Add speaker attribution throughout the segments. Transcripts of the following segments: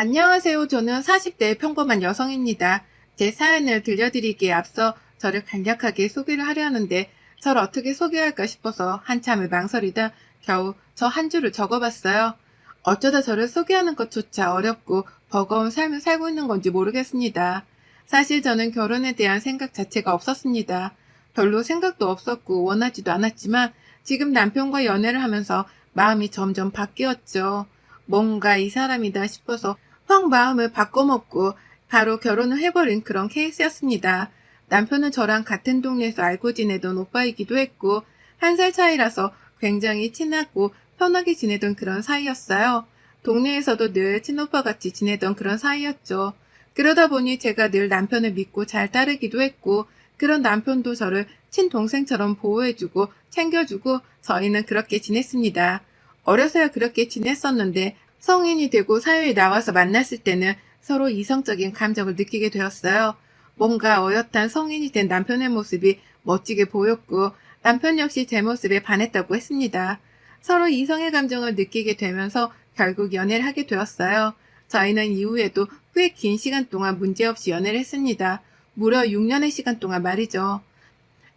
Speaker 1: 안녕하세요. 저는 40대 평범한 여성입니다. 제 사연을 들려드리기에 앞서 저를 간략하게 소개를 하려 하는데 저를 어떻게 소개할까 싶어서 한참을 망설이다 겨우 저 한 줄을 적어봤어요. 어쩌다 저를 소개하는 것조차 어렵고 버거운 삶을 살고 있는 건지 모르겠습니다. 사실 저는 결혼에 대한 생각 자체가 없었습니다. 별로 생각도 없었고 원하지도 않았지만 지금 남편과 연애를 하면서 마음이 점점 바뀌었죠. 뭔가 이 사람이다 싶어서 확 마음을 바꿔먹고 바로 결혼을 해버린 그런 케이스였습니다. 남편은 저랑 같은 동네에서 알고 지내던 오빠이기도 했고, 한 살 차이라서 굉장히 친하고 편하게 지내던 그런 사이였어요. 동네에서도 늘 친오빠 같이 지내던 그런 사이였죠. 그러다 보니 제가 늘 남편을 믿고 잘 따르기도 했고, 그런 남편도 저를 친동생처럼 보호해주고 챙겨주고 저희는 그렇게 지냈습니다. 어려서야 그렇게 지냈었는데 성인이 되고 사회에 나와서 만났을 때는 서로 이성적인 감정을 느끼게 되었어요. 뭔가 어엿한 성인이 된 남편의 모습이 멋지게 보였고 남편 역시 제 모습에 반했다고 했습니다. 서로 이성의 감정을 느끼게 되면서 결국 연애를 하게 되었어요. 저희는 이후에도 꽤 긴 시간 동안 문제없이 연애를 했습니다. 무려 6년의 시간 동안 말이죠.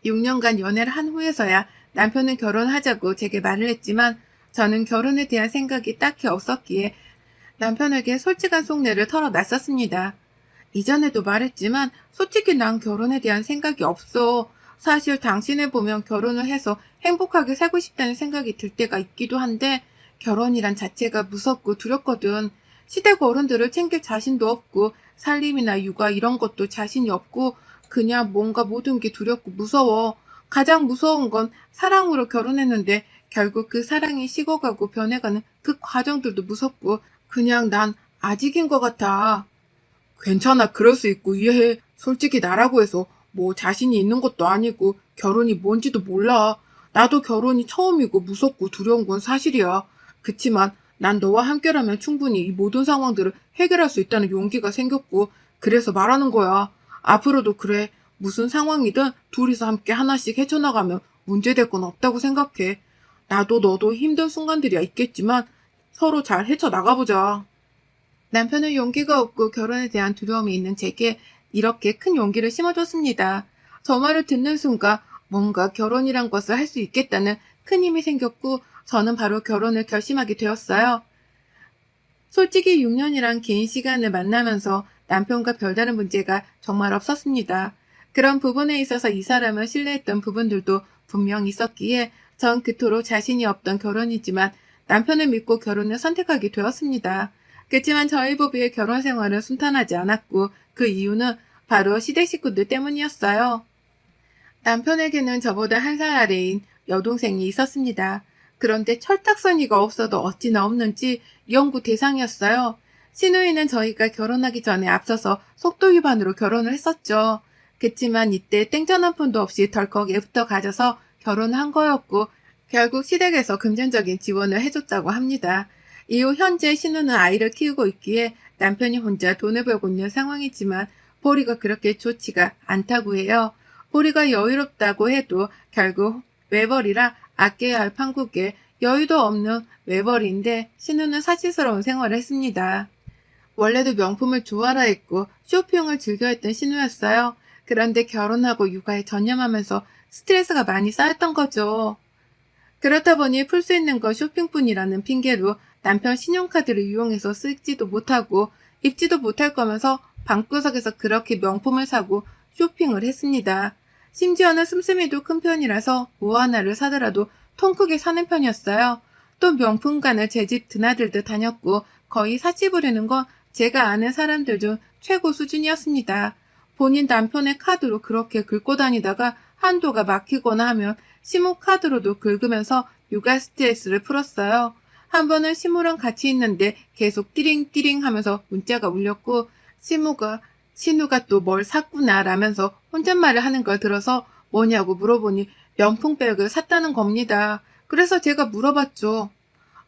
Speaker 1: 6년간 연애를 한 후에서야 남편은 결혼하자고 제게 말을 했지만 저는 결혼에 대한 생각이 딱히 없었기에 남편에게 솔직한 속내를 털어놨었습니다. 이전에도 말했지만 솔직히 난 결혼에 대한 생각이 없어. 사실 당신을 보면 결혼을 해서 행복하게 살고 싶다는 생각이 들 때가 있기도 한데 결혼이란 자체가 무섭고 두렵거든. 시댁 어른들을 챙길 자신도 없고 살림이나 육아 이런 것도 자신이 없고 그냥 뭔가 모든 게 두렵고 무서워. 가장 무서운 건 사랑으로 결혼했는데 결국 그 사랑이 식어가고 변해가는 그 과정들도 무섭고 그냥 난 아직인 것 같아. 괜찮아. 그럴 수 있고 이해해. 솔직히 나라고 해서 뭐 자신이 있는 것도 아니고 결혼이 뭔지도 몰라. 나도 결혼이 처음이고 무섭고 두려운 건 사실이야. 그치만 난 너와 함께라면 충분히 이 모든 상황들을 해결할 수 있다는 용기가 생겼고 그래서 말하는 거야. 앞으로도 그래. 무슨 상황이든 둘이서 함께 하나씩 헤쳐나가면 문제될 건 없다고 생각해. 나도 너도 힘든 순간들이야 있겠지만 서로 잘 헤쳐나가보자. 남편은 용기가 없고 결혼에 대한 두려움이 있는 제게 이렇게 큰 용기를 심어줬습니다. 저 말을 듣는 순간 뭔가 결혼이란 것을 할 수 있겠다는 큰 힘이 생겼고 저는 바로 결혼을 결심하게 되었어요. 솔직히 6년이란 긴 시간을 만나면서 남편과 별다른 문제가 정말 없었습니다. 그런 부분에 있어서 이 사람을 신뢰했던 부분들도 분명 있었기에 전 그토록 자신이 없던 결혼이지만 남편을 믿고 결혼을 선택하게 되었습니다. 그렇지만 저희 부부의 결혼 생활은 순탄하지 않았고 그 이유는 바로 시댁 식구들 때문이었어요. 남편에게는 저보다 한 살 아래인 여동생이 있었습니다. 그런데 철딱서니가 없어도 어찌나 없는지 연구 대상이었어요. 시누이는 저희가 결혼하기 전에 앞서서 속도 위반으로 결혼을 했었죠. 그치만 이때 땡전 한 푼도 없이 덜컥 애부터 가져서 결혼을 한 거였고 결국 시댁에서 금전적인 지원을 해줬다고 합니다. 이후 현재 신우는 아이를 키우고 있기에 남편이 혼자 돈을 벌고 있는 상황이지만 보리가 그렇게 좋지가 않다고 해요. 보리가 여유롭다고 해도 결국 외벌이라 아껴야 할 판국에 여유도 없는 외벌이인데 신우는 사치스러운 생활을 했습니다. 원래도 명품을 좋아라 했고 쇼핑을 즐겨 했던 신우였어요. 그런데 결혼하고 육아에 전념하면서 스트레스가 많이 쌓였던 거죠. 그렇다 보니 풀 수 있는 건 쇼핑뿐이라는 핑계로 남편 신용카드를 이용해서 쓰지도 못하고 입지도 못할 거면서 방구석에서 그렇게 명품을 사고 쇼핑을 했습니다. 심지어는 씀씀이도 큰 편이라서 뭐 하나를 사더라도 통 크게 사는 편이었어요. 또 명품관을 제 집 드나들듯 다녔고 거의 사치 부리는 건 제가 아는 사람들 중 최고 수준이었습니다. 본인 남편의 카드로 그렇게 긁고 다니다가 한도가 막히거나 하면 시무카드로도 긁으면서 육아 스트레스를 풀었어요. 한 번은 시무랑 같이 있는데 계속 띠링띠링 하면서 문자가 울렸고 신우가 또 뭘 샀구나 라면서 혼잣말을 하는 걸 들어서 뭐냐고 물어보니 명품백을 샀다는 겁니다. 그래서 제가 물어봤죠.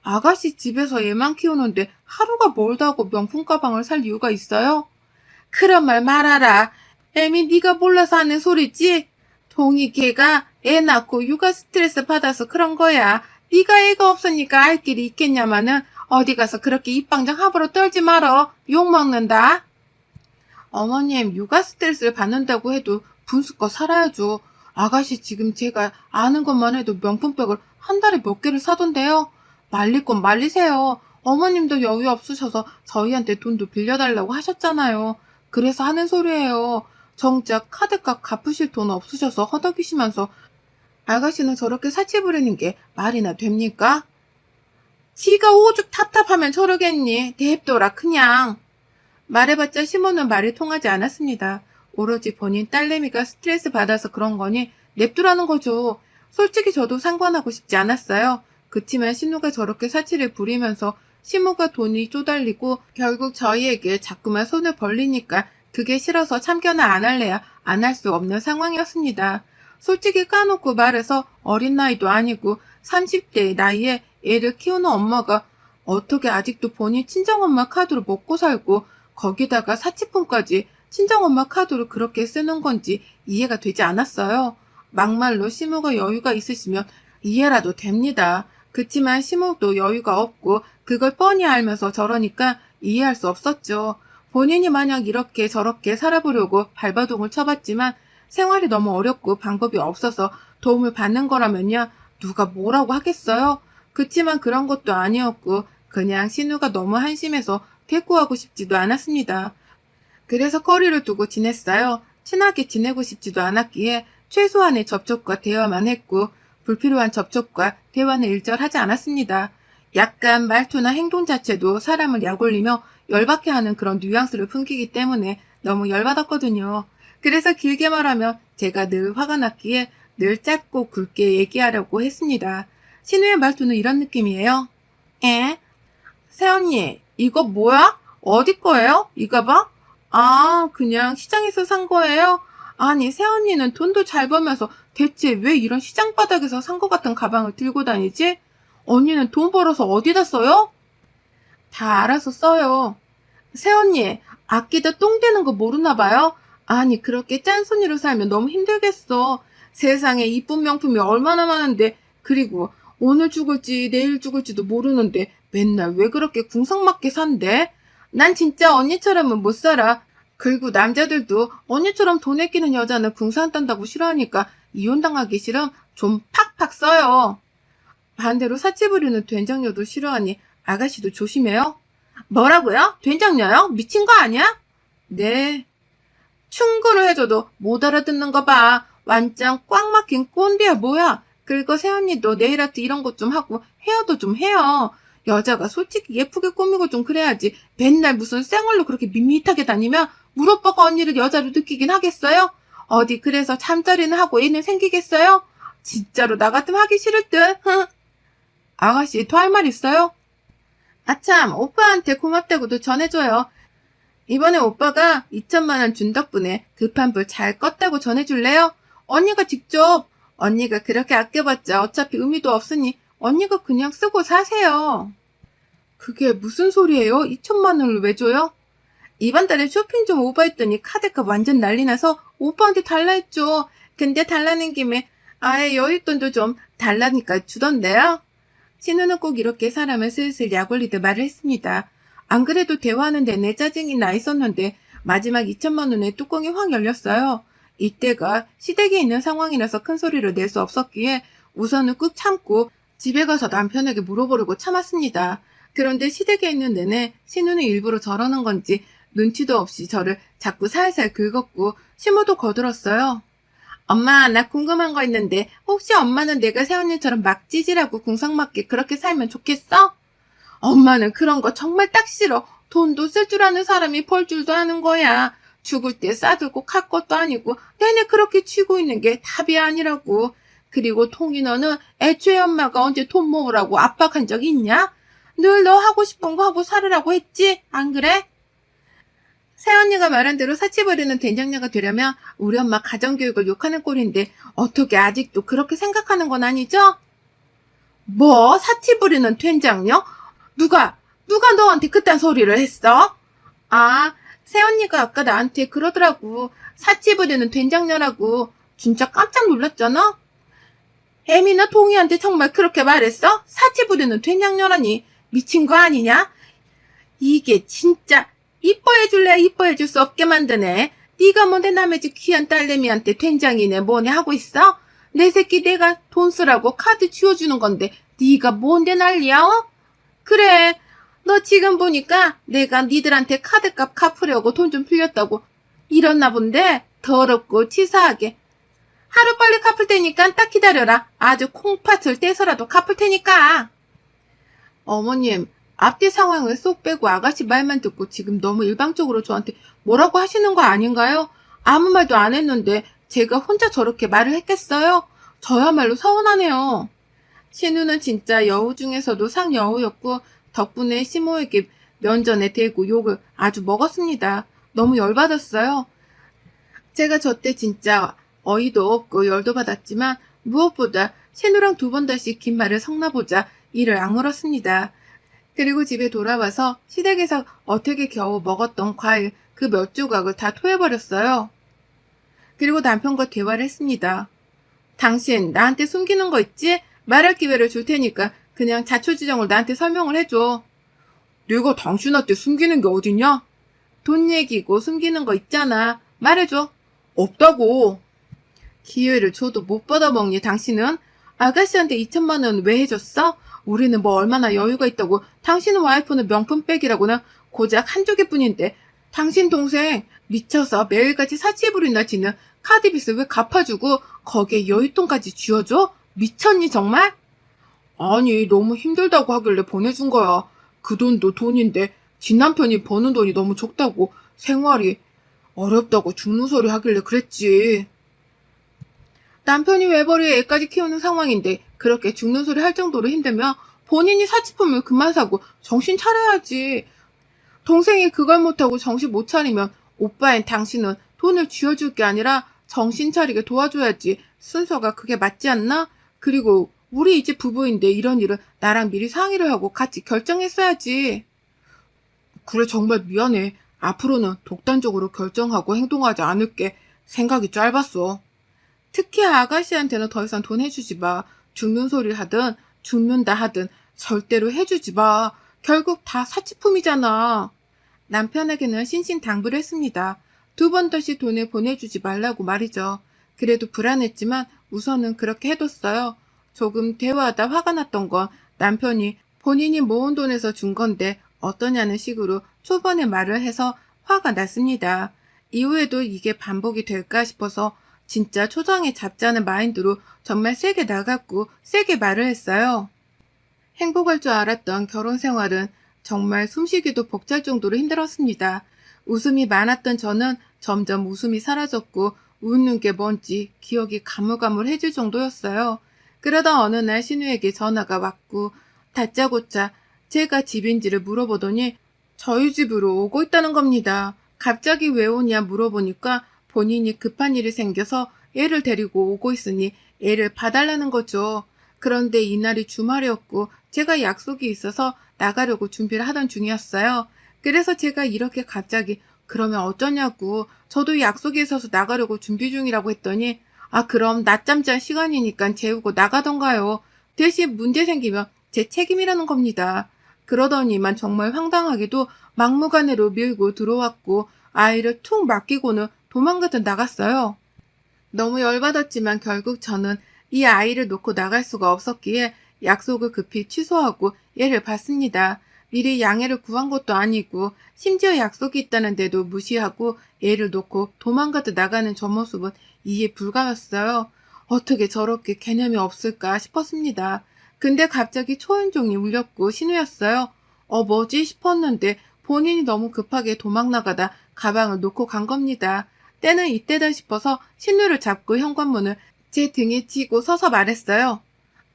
Speaker 1: 아가씨 집에서 얘만 키우는데 하루가 멀다고 명품 가방을 살 이유가 있어요? 그런 말 말아라. 애미 네가 몰라서 하는 소리지? 동이 걔가 애 낳고 육아 스트레스 받아서 그런 거야. 네가 애가 없으니까 알 길이 있겠냐마는 어디 가서 그렇게 입방정 함부로 떨지 말어. 욕먹는다. 어머님, 육아 스트레스를 받는다고 해도 분수껏 살아야죠. 아가씨 지금 제가 아는 것만 해도 명품백을 한 달에 몇 개를 사던데요. 말릴 건 말리세요. 어머님도 여유 없으셔서 저희한테 돈도 빌려달라고 하셨잖아요. 그래서 하는 소리예요. 정작 카드값 갚으실 돈 없으셔서 허덕이시면서 아가씨는 저렇게 사치 부리는 게 말이나 됩니까? 지가 오죽 답답하면 저러겠니. 냅둬라 그냥. 말해봤자 시모는 말이 통하지 않았습니다. 오로지 본인 딸내미가 스트레스 받아서 그런 거니 냅두라는 거죠. 솔직히 저도 상관하고 싶지 않았어요. 그치만 신우가 저렇게 사치를 부리면서 시모가 돈이 쪼달리고 결국 저희에게 자꾸만 손을 벌리니까 그게 싫어서 참견을 안 할래야 안 할 수 없는 상황이었습니다. 솔직히 까놓고 말해서 어린 나이도 아니고 30대의 나이에 애를 키우는 엄마가 어떻게 아직도 본인 친정엄마 카드로 먹고 살고 거기다가 사치품까지 친정엄마 카드로 그렇게 쓰는 건지 이해가 되지 않았어요. 막말로 시모가 여유가 있으시면 이해라도 됩니다. 그치만 시모도 여유가 없고 그걸 뻔히 알면서 저러니까 이해할 수 없었죠. 본인이 만약 이렇게 저렇게 살아보려고 발버둥을 쳐봤지만 생활이 너무 어렵고 방법이 없어서 도움을 받는 거라면요. 누가 뭐라고 하겠어요? 그치만 그런 것도 아니었고 그냥 신우가 너무 한심해서 대꾸하고 싶지도 않았습니다. 그래서 거리를 두고 지냈어요. 친하게 지내고 싶지도 않았기에 최소한의 접촉과 대화만 했고 불필요한 접촉과 대화는 일절하지 않았습니다. 약간 말투나 행동 자체도 사람을 약올리며 열받게 하는 그런 뉘앙스를 풍기기 때문에 너무 열받았거든요. 그래서 길게 말하면 제가 늘 화가 났기에 늘 짧고 굵게 얘기하려고 했습니다. 신우의 말투는 이런 느낌이에요. 에? 새언니, 이거 뭐야? 어디 거예요? 이 가방? 아, 그냥 시장에서 산 거예요? 아니, 새언니는 돈도 잘 벌면서 대체 왜 이런 시장 바닥에서 산 것 같은 가방을 들고 다니지? 언니는 돈 벌어서 어디다 써요? 다 알아서 써요. 새언니, 아끼다 똥 되는 거 모르나 봐요? 아니, 그렇게 짠손이로 살면 너무 힘들겠어. 세상에 이쁜 명품이 얼마나 많은데, 그리고 오늘 죽을지 내일 죽을지도 모르는데 맨날 왜 그렇게 궁상맞게 산대? 난 진짜 언니처럼은 못 살아. 그리고 남자들도 언니처럼 돈 아끼는 여자는 궁상 딴다고 싫어하니까 이혼당하기 싫음 좀 팍팍 써요. 반대로 사치 부리는 된장녀도 싫어하니 아가씨도 조심해요. 뭐라고요? 된장녀요? 미친 거 아니야? 네. 충고를 해줘도 못 알아듣는 거 봐. 완전 꽉 막힌 꼰대야 뭐야. 그리고 새언니도 네일아트 이런 것 좀 하고 헤어도 좀 해요. 여자가 솔직히 예쁘게 꾸미고 좀 그래야지 맨날 무슨 쌩얼로 그렇게 밋밋하게 다니면 물 오빠가 언니를 여자로 느끼긴 하겠어요? 어디 그래서 잠자리는 하고 애는 생기겠어요? 진짜로 나 같으면 하기 싫을 듯. 아가씨 더 할 말 있어요? 아참 오빠한테 고맙다고도 전해줘요. 이번에 오빠가 2천만 원 준 덕분에 급한 불 잘 껐다고 전해줄래요? 언니가 직접. 언니가 그렇게 아껴봤자 어차피 의미도 없으니 언니가 그냥 쓰고 사세요. 그게 무슨 소리예요? 2천만 원을 왜 줘요? 이번 달에 쇼핑 좀 오버했더니 카드값 완전 난리나서 오빠한테 달라 했죠. 근데 달라는 김에 아예 여윳돈도 좀 달라니까 주던데요. 신우는 꼭 이렇게 사람을 슬슬 약올리듯 말을 했습니다. 안 그래도 대화하는 내내 짜증이 나 있었는데 마지막 2천만 원의 뚜껑이 확 열렸어요. 이때가 시댁에 있는 상황이라서 큰 소리를 낼 수 없었기에 우선은 꾹 참고 집에 가서 남편에게 물어보려고 참았습니다. 그런데 시댁에 있는 내내 신우는 일부러 저러는 건지 눈치도 없이 저를 자꾸 살살 긁었고 시모도 거들었어요. 엄마, 나 궁금한 거 있는데 혹시 엄마는 내가 새언니처럼 막 찌질하고 궁상맞게 그렇게 살면 좋겠어? 엄마는 그런 거 정말 딱 싫어. 돈도 쓸 줄 아는 사람이 벌 줄도 아는 거야. 죽을 때 싸들고 갈 것도 아니고 내내 그렇게 치고 있는 게 답이 아니라고. 그리고 통이 너는 애초에 엄마가 언제 돈 모으라고 압박한 적 있냐? 늘 너 하고 싶은 거 하고 살으라고 했지? 안 그래? 새언니가 말한 대로 사치 부리는 된장녀가 되려면 우리 엄마 가정교육을 욕하는 꼴인데 어떻게 아직도 그렇게 생각하는 건 아니죠? 뭐? 사치 부리는 된장녀? 누가 너한테 그딴 소리를 했어? 아, 새언니가 아까 나한테 그러더라고. 사치 부리는 된장녀라고. 진짜 깜짝 놀랐잖아? 애미나 동이한테 정말 그렇게 말했어? 사치 부리는 된장녀라니. 미친 거 아니냐? 이게 진짜 이뻐해줄래 이뻐해줄 수 없게 만드네. 네가 뭔데 남의 집 귀한 딸내미한테 된장이네 뭐네 하고 있어? 내 새끼 내가 돈 쓰라고 카드 쥐어주는 건데 네가 뭔데 난리야 어? 그래 너 지금 보니까 내가 니들한테 카드값 갚으려고 돈 좀 빌렸다고 이랬나 본데 더럽고 치사하게 하루빨리 갚을 테니까 딱 기다려라. 아주 콩팥을 떼서라도 갚을 테니까. 어머님, 앞뒤 상황을 쏙 빼고 아가씨 말만 듣고 지금 너무 일방적으로 저한테 뭐라고 하시는 거 아닌가요? 아무 말도 안 했는데 제가 혼자 저렇게 말을 했겠어요? 저야말로 서운하네요. 신우는 진짜 여우 중에서도 상여우였고 덕분에 시모에게 면전에 대고 욕을 아주 먹었습니다. 너무 열받았어요. 제가 저 때 진짜 어이도 없고 열도 받았지만 무엇보다 신우랑 두 번 다시 긴 말을 섞나보자 이를 악물었습니다. 그리고 집에 돌아와서 시댁에서 어떻게 겨우 먹었던 과일 그 몇 조각을 다 토해버렸어요. 그리고 남편과 대화를 했습니다. 당신 나한테 숨기는 거 있지? 말할 기회를 줄 테니까 그냥 자초지종을 나한테 설명을 해줘. 내가 당신한테 숨기는 게 어딨냐? 돈 얘기고 숨기는 거 있잖아. 말해줘. 없다고. 기회를 줘도 못 받아먹니 당신은? 아가씨한테 2천만 원 왜 해줬어? 우리는 뭐 얼마나 여유가 있다고 당신 와이프는 명품백이라고는 고작 한두 개뿐인데 당신 동생 미쳐서 매일같이 사치부리나 지는 카드빚을 왜 갚아주고 거기에 여윳돈까지 쥐어줘? 미쳤니 정말? 아니 너무 힘들다고 하길래 보내준 거야. 그 돈도 돈인데 지 남편이 버는 돈이 너무 적다고 생활이 어렵다고 죽는 소리 하길래 그랬지. 남편이 외벌이에 애까지 키우는 상황인데 그렇게 죽는 소리 할 정도로 힘들면 본인이 사치품을 그만 사고 정신 차려야지. 동생이 그걸 못하고 정신 못 차리면 오빠인 당신은 돈을 쥐어줄 게 아니라 정신 차리게 도와줘야지. 순서가 그게 맞지 않나? 그리고 우리 이제 부부인데 이런 일은 나랑 미리 상의를 하고 같이 결정했어야지. 그래 정말 미안해. 앞으로는 독단적으로 결정하고 행동하지 않을게. 생각이 짧았어. 특히 아가씨한테는 더 이상 돈 해주지 마. 죽는 소리를 하든 죽는다 하든 절대로 해주지 마. 결국 다 사치품이잖아. 남편에게는 신신당부를 했습니다. 두 번 다시 돈을 보내주지 말라고 말이죠. 그래도 불안했지만 우선은 그렇게 해뒀어요. 조금 대화하다 화가 났던 건 남편이 본인이 모은 돈에서 준 건데 어떠냐는 식으로 초반에 말을 해서 화가 났습니다. 이후에도 이게 반복이 될까 싶어서 진짜 초장에 잡자는 마인드로 정말 세게 나갔고 세게 말을 했어요. 행복할 줄 알았던 결혼 생활은 정말 숨쉬기도 벅찰 정도로 힘들었습니다. 웃음이 많았던 저는 점점 웃음이 사라졌고 웃는 게 뭔지 기억이 가물가물해질 정도였어요. 그러다 어느 날 신우에게 전화가 왔고 다짜고짜 제가 집인지를 물어보더니 저희 집으로 오고 있다는 겁니다. 갑자기 왜 오냐 물어보니까 본인이 급한 일이 생겨서 애를 데리고 오고 있으니 애를 봐달라는 거죠. 그런데 이날이 주말이었고 제가 약속이 있어서 나가려고 준비를 하던 중이었어요. 그래서 제가 이렇게 갑자기 그러면 어쩌냐고 저도 약속이 있어서 나가려고 준비 중이라고 했더니 아 그럼 낮잠 잘 시간이니까 재우고 나가던가요. 대신 문제 생기면 제 책임이라는 겁니다. 그러더니만 정말 황당하게도 막무가내로 밀고 들어왔고 아이를 툭 맡기고는 도망가듯 나갔어요. 너무 열받았지만 결국 저는 이 아이를 놓고 나갈 수가 없었기에 약속을 급히 취소하고 얘를 봤습니다. 미리 양해를 구한 것도 아니고 심지어 약속이 있다는데도 무시하고 얘를 놓고 도망가듯 나가는 저 모습은 이해 불가였어요. 어떻게 저렇게 개념이 없을까 싶었습니다. 근데 갑자기 초인종이 울렸고 신우였어요. 뭐지 싶었는데 본인이 너무 급하게 도망 나가다 가방을 놓고 간 겁니다. 때는 이때다 싶어서 신우를 잡고 현관문을 제 등에 쥐고 서서 말했어요.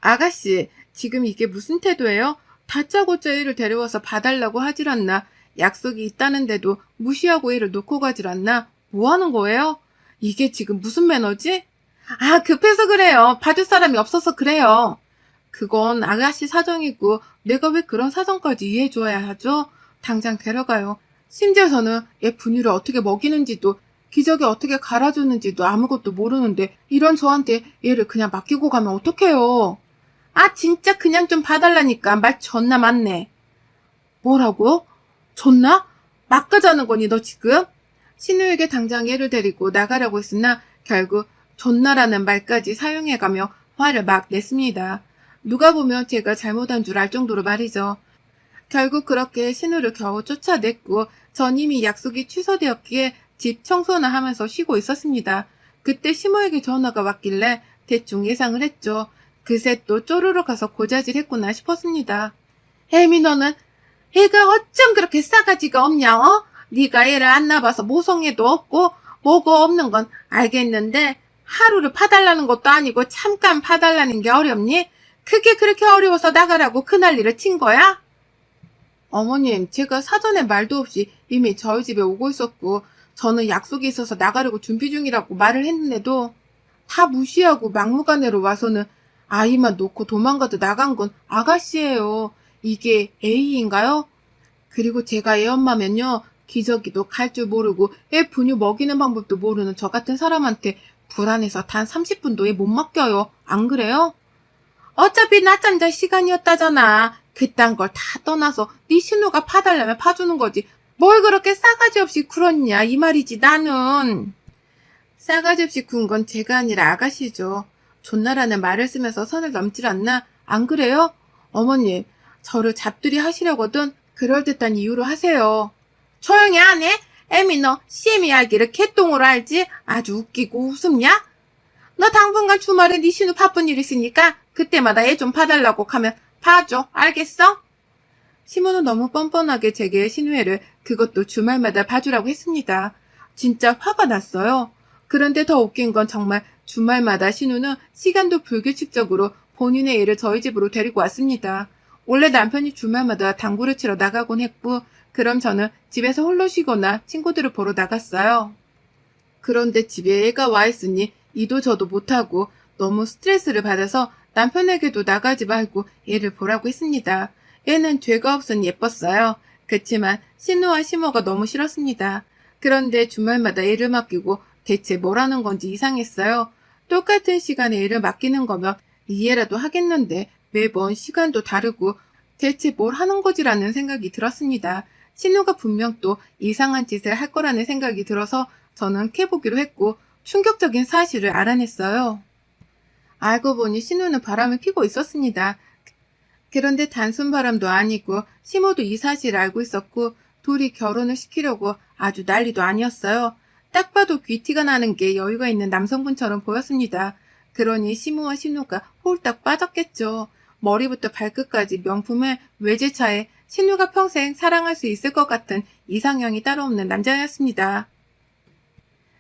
Speaker 1: 아가씨, 지금 이게 무슨 태도예요? 다짜고짜 애를 데려와서 봐달라고 하질 않나? 약속이 있다는데도 무시하고 애를 놓고 가질 않나? 뭐 하는 거예요? 이게 지금 무슨 매너지? 아, 급해서 그래요. 봐줄 사람이 없어서 그래요. 그건 아가씨 사정이고 내가 왜 그런 사정까지 이해해줘야 하죠? 당장 데려가요. 심지어 저는 얘 분유를 어떻게 먹이는지도 기저귀 어떻게 갈아주는지도 아무것도 모르는데 이런 저한테 얘를 그냥 맡기고 가면 어떡해요? 아 진짜 그냥 좀 봐달라니까 말 존나 많네. 뭐라고? 줬나? 막 가자는 거니 너 지금? 신우에게 당장 얘를 데리고 나가려고 했으나 결국 존나라는 말까지 사용해가며 화를 막 냈습니다. 누가 보면 제가 잘못한 줄 알 정도로 말이죠. 결국 그렇게 신우를 겨우 쫓아냈고 전 이미 약속이 취소되었기에 집 청소나 하면서 쉬고 있었습니다. 그때 시모에게 전화가 왔길래 대충 예상을 했죠. 그새 또 쪼르르 가서 고자질했구나 싶었습니다. 혜미 너는 애가 어쩜 그렇게 싸가지가 없냐 어? 네가 애를 안 낳아봐서 모성애도 없고 뭐고 없는 건 알겠는데 하루를 파달라는 것도 아니고 잠깐 파달라는 게 어렵니? 그게 그렇게 어려워서 나가라고 그 난리를 친 거야? 어머님, 제가 사전에 말도 없이 이미 저희 집에 오고 있었고 저는 약속이 있어서 나가려고 준비 중이라고 말을 했는데도 다 무시하고 막무가내로 와서는 아이만 놓고 도망가도 나간 건 아가씨예요. 이게 A인가요? 그리고 제가 애 엄마면요. 기저귀도 갈 줄 모르고 애 분유 먹이는 방법도 모르는 저 같은 사람한테 불안해서 단 30분도 애 못 맡겨요. 안 그래요? 어차피 낮잠 잘 시간이었다잖아. 그딴 걸 다 떠나서 네 신우가 파달라면 파주는 거지. 뭘 그렇게 싸가지 없이 굴었냐 이 말이지 나는. 싸가지 없이 군 건 제가 아니라 아가씨죠. 존나라는 말을 쓰면서 선을 넘질 않나? 안 그래요? 어머님, 저를 잡들이 하시려거든 그럴듯한 이유로 하세요. 조용히 안 해? 애미 너 CM 이야기를 개똥으로 알지? 아주 웃기고 웃음냐? 너 당분간 주말에 네 신우 바쁜 일 있으니까 그때마다 애 좀 봐달라고 하면 봐줘. 알겠어? 시모는 너무 뻔뻔하게 제게 신우애를 그것도 주말마다 봐주라고 했습니다. 진짜 화가 났어요. 그런데 더 웃긴 건 정말 주말마다 신우는 시간도 불규칙적으로 본인의 애를 저희 집으로 데리고 왔습니다. 원래 남편이 주말마다 당구를 치러 나가곤 했고 그럼 저는 집에서 홀로 쉬거나 친구들을 보러 나갔어요. 그런데 집에 애가 와 있으니 이도 저도 못하고 너무 스트레스를 받아서 남편에게도 나가지 말고 애를 보라고 했습니다. 애는 죄가 없으니 예뻤어요. 그치만 신우와 시모가 너무 싫었습니다. 그런데 주말마다 애를 맡기고 대체 뭘 하는 건지 이상했어요. 똑같은 시간에 애를 맡기는 거면 이해라도 하겠는데 매번 시간도 다르고 대체 뭘 하는 거지라는 생각이 들었습니다. 신우가 분명 또 이상한 짓을 할 거라는 생각이 들어서 저는 캐보기로 했고 충격적인 사실을 알아냈어요. 알고 보니 신우는 바람을 피고 있었습니다. 그런데 단순 바람도 아니고 시모도 이 사실을 알고 있었고 둘이 결혼을 시키려고 아주 난리도 아니었어요. 딱 봐도 귀티가 나는 게 여유가 있는 남성분처럼 보였습니다. 그러니 시모와 신우가 홀딱 빠졌겠죠. 머리부터 발끝까지 명품의 외제차에 신우가 평생 사랑할 수 있을 것 같은 이상형이 따로 없는 남자였습니다.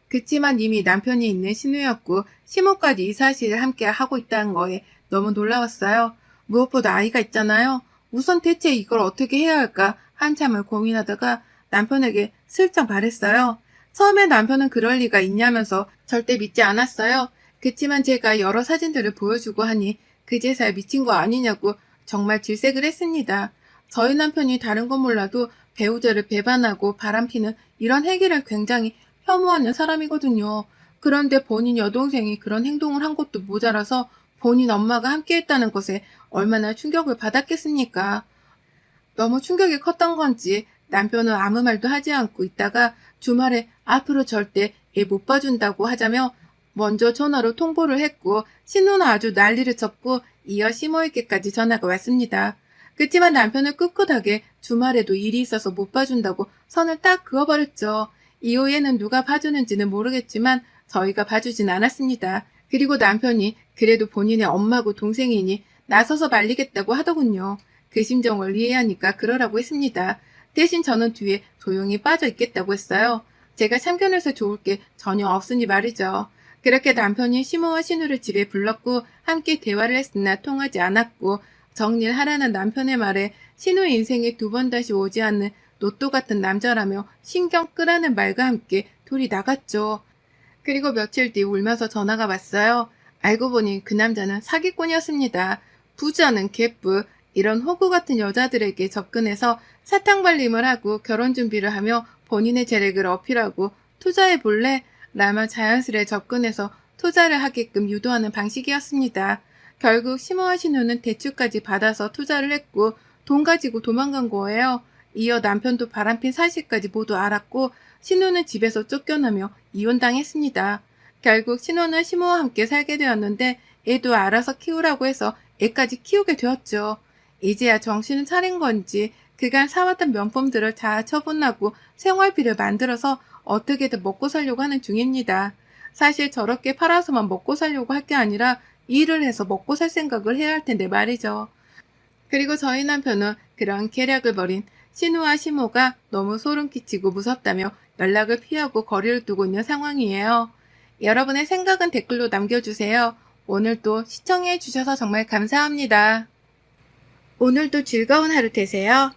Speaker 1: 그치만 이미 남편이 있는 신우였고 시모까지 이 사실을 함께 하고 있다는 거에 너무 놀라웠어요. 무엇보다 아이가 있잖아요. 우선 대체 이걸 어떻게 해야 할까 한참을 고민하다가 남편에게 슬쩍 말했어요. 처음에 남편은 그럴 리가 있냐면서 절대 믿지 않았어요. 그치만 제가 여러 사진들을 보여주고 하니 그제서야 미친 거 아니냐고 정말 질색을 했습니다. 저희 남편이 다른 건 몰라도 배우자를 배반하고 바람피는 이런 행위를 굉장히 혐오하는 사람이거든요. 그런데 본인 여동생이 그런 행동을 한 것도 모자라서 본인 엄마가 함께했다는 것에 얼마나 충격을 받았겠습니까? 너무 충격이 컸던 건지 남편은 아무 말도 하지 않고 있다가 주말에 앞으로 절대 애 못 봐준다고 하자며 먼저 전화로 통보를 했고 신우는 아주 난리를 쳤고 이어 시모에게까지 전화가 왔습니다. 그치만 남편은 꿋꿋하게 주말에도 일이 있어서 못 봐준다고 선을 딱 그어버렸죠. 이후에는 누가 봐주는지는 모르겠지만 저희가 봐주진 않았습니다. 그리고 남편이 그래도 본인의 엄마고 동생이니 나서서 말리겠다고 하더군요. 그 심정을 이해하니까 그러라고 했습니다. 대신 저는 뒤에 조용히 빠져 있겠다고 했어요. 제가 참견해서 좋을 게 전혀 없으니 말이죠. 그렇게 남편이 시모와 신우를 집에 불렀고 함께 대화를 했으나 통하지 않았고 정리를 하라는 남편의 말에 신우 인생에 두 번 다시 오지 않는 로또 같은 남자라며 신경 끄라는 말과 함께 둘이 나갔죠. 그리고 며칠 뒤 울면서 전화가 왔어요. 알고 보니 그 남자는 사기꾼이었습니다. 부자는 개뿔, 이런 호구 같은 여자들에게 접근해서 사탕발림을 하고 결혼 준비를 하며 본인의 재력을 어필하고 투자해볼래? 라며 자연스레 접근해서 투자를 하게끔 유도하는 방식이었습니다. 결국 시모와 신우는 대출까지 받아서 투자를 했고 돈 가지고 도망간 거예요. 이어 남편도 바람핀 사실까지 모두 알았고 신우는 집에서 쫓겨나며 이혼당했습니다. 결국 신우는 시모와 함께 살게 되었는데 애도 알아서 키우라고 해서 애까지 키우게 되었죠. 이제야 정신을 차린 건지 그간 사왔던 명품들을 다 처분하고 생활비를 만들어서 어떻게든 먹고 살려고 하는 중입니다. 사실 저렇게 팔아서만 먹고 살려고 할 게 아니라 일을 해서 먹고 살 생각을 해야 할 텐데 말이죠. 그리고 저희 남편은 그런 계략을 벌인 신우와 시모가 너무 소름 끼치고 무섭다며 연락을 피하고 거리를 두고 있는 상황이에요. 여러분의 생각은 댓글로 남겨주세요. 오늘도 시청해 주셔서 정말 감사합니다. 오늘도 즐거운 하루 되세요.